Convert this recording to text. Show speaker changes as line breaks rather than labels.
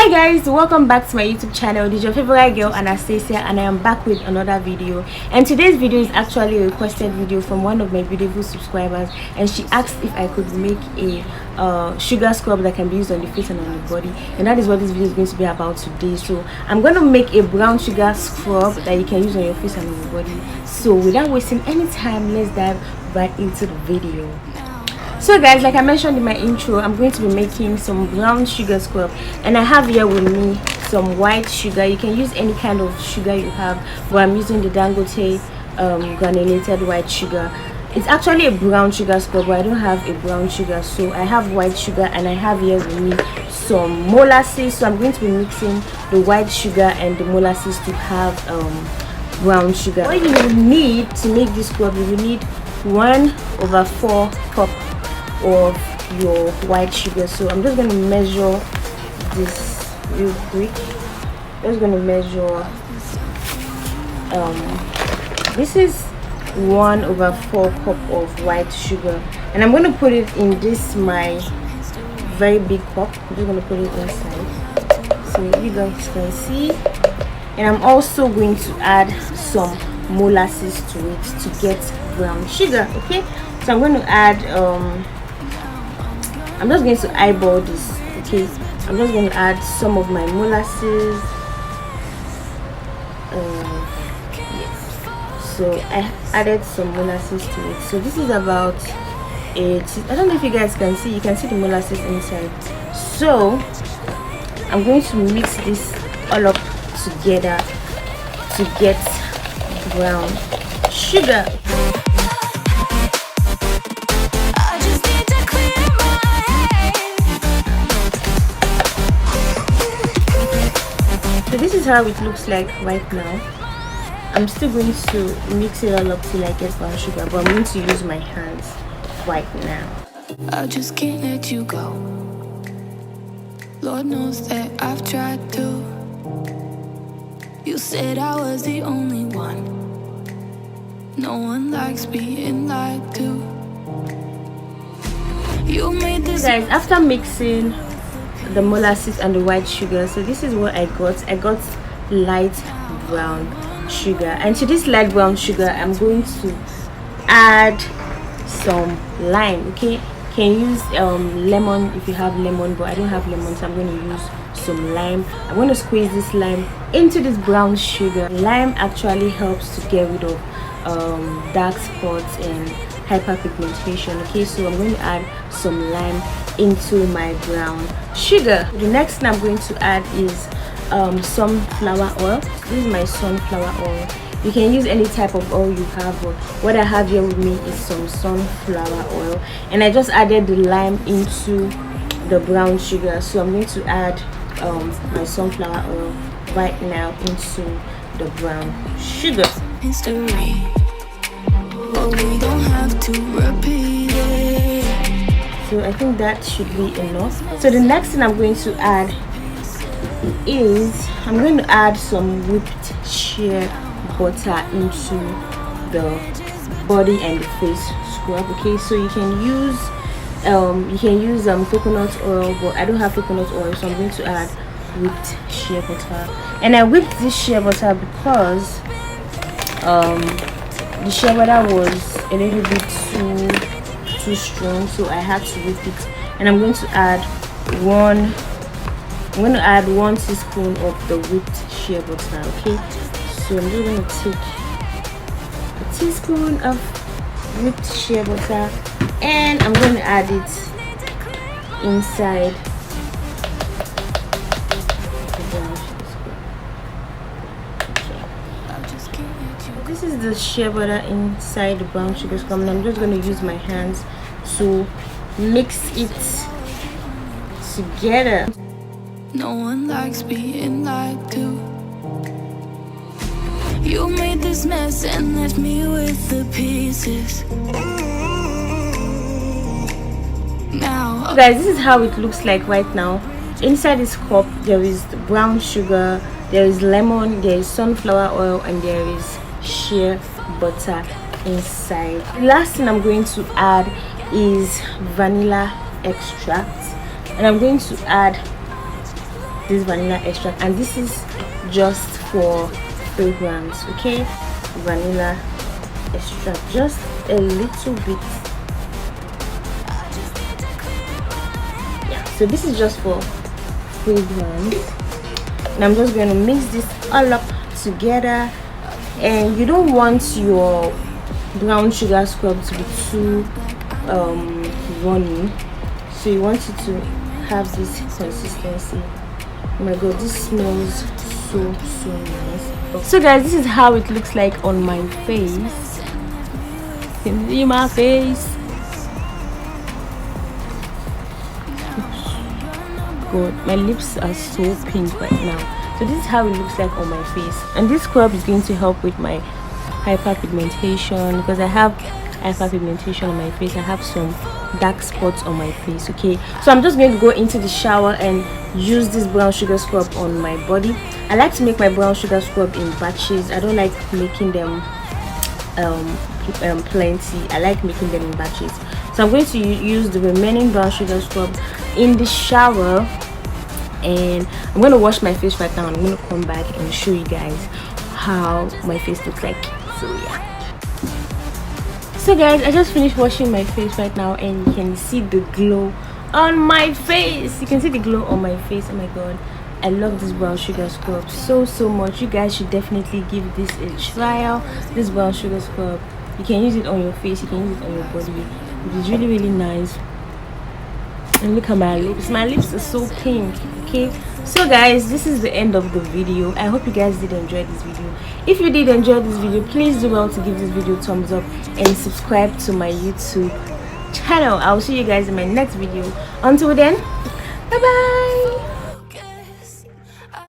Hi guys, welcome back to my YouTube channel. This is your favorite girl Anastasia, and I am back with another video. And today's video is actually a requested video from one of my beautiful subscribers, and she asked if I could make a sugar scrub that can be used on the face and on the body, and that is what this video is going to be about today. So I'm going to make a brown sugar scrub that you can use on your face and on your body. So without wasting any time, let's dive right into the video. So guys, like I mentioned in my intro, I'm going to be making some brown sugar scrub, and I have here with me some white sugar. You can use any kind of sugar you have, but I'm using the Dangote granulated white sugar. It's actually a brown sugar scrub, but I don't have a brown sugar, so I have white sugar, and I have here with me some molasses. So I'm going to be mixing the white sugar and the molasses to have brown sugar. What you will need to make this scrub, you will need 1/4 cup of your white sugar. So I'm just going to measure this real quick. Just going to measure this is 1/4 cup of white sugar, and I'm going to put it in this my very big cup. I'm just going to put it inside so you guys can see. And I'm also going to add some molasses to it to get brown sugar. Okay, so I'm going to add I'm just going to eyeball this. Okay, I'm just going to add some of my molasses. Yes, so I added some molasses to it. So this is about I don't know if you guys can see. You can see the molasses inside. So I'm going to mix this all up together to get brown sugar. So this is how it looks like right now. I'm still going to mix it all up till I get brown sugar, but I'm going to use my hands right now.
I just can't let you go. Lord knows that I've tried to. You said I was the only one. No one likes being lied to. You made this.
Guys, after mixing the molasses and the white sugar, so this is what I got. I got light brown sugar, and to this light brown sugar I'm going to add some lime. Okay, can use lemon if you have lemon, but I don't have lemon, so I'm going to use some lime. I'm going to squeeze this lime into this brown sugar. Lime actually helps to get rid of dark spots and hyperpigmentation. Okay, so I'm going to add some lime into my brown sugar. The next thing I'm going to add is sunflower oil. This is my sunflower oil. You can use any type of oil you have, but what I have here with me is some sunflower oil, and I just added the lime into the brown sugar. So I'm going to add my sunflower oil right now into the brown sugar.
History, but we don't have to repeat it.
So I think that should be enough. So the next thing I'm going to add is I'm going to add some whipped shea butter into the body and the face scrub. Okay, so you can use coconut oil, but I don't have coconut oil, so I'm going to add whipped shea butter. And I whipped this shea butter because the shea butter was a little bit too strong, so I had to whip it. And I'm going to add 1 teaspoon of the whipped shea butter. Okay, so I'm just going to take a teaspoon of whipped shea butter, and I'm going to add it inside the brown sugar. Okay. This is the shea butter inside the brown sugar scrub, and I'm just going to use my hands to mix it together.
No one likes being lied to. You made this mess and left me with the pieces. Now,
guys, this is how it looks like right now. Inside this cup there is the brown sugar, there is lemon, there is sunflower oil, and there is shea butter inside. The last thing I'm going to add is vanilla extract, and I'm going to add this vanilla extract, and this is just for fragrance. Okay, vanilla extract, just a little bit. Yeah, so this is just for fragrance, and I'm just going to mix this all up together. And you don't want your brown sugar scrub to be too runny, so you want it to have this consistency. Oh my god, this smells so nice. So guys, this is how it looks like on my face. You can see my face. God, my lips are so pink right now. So this is how it looks like on my face, and this scrub is going to help with my hyperpigmentation, because I have hyperpigmentation on my face. I have some dark spots on my face. Okay, so I'm just going to go into the shower and use this brown sugar scrub on my body. I like to make my brown sugar scrub in batches. I don't like making them plenty. I like making them in batches. So I'm going to use the remaining brown sugar scrub in the shower, and I'm going to wash my face right now. I'm going to come back and show you guys how my face looks like. So yeah, so guys, I just finished washing my face right now, and you can see the glow on my face. You can see the glow on my face. Oh my god, I love this brown sugar scrub so much. You guys should definitely give this a trial. This brown sugar scrub, you can use it on your face, you can use it on your body. It is really nice. And look at my lips. My lips are so pink. Okay, so guys, this is the end of the video. I hope you guys did enjoy this video. If you did enjoy this video, please do well to give this video a thumbs up and subscribe to my YouTube channel. I'll see you guys in my next video. Until then, bye bye.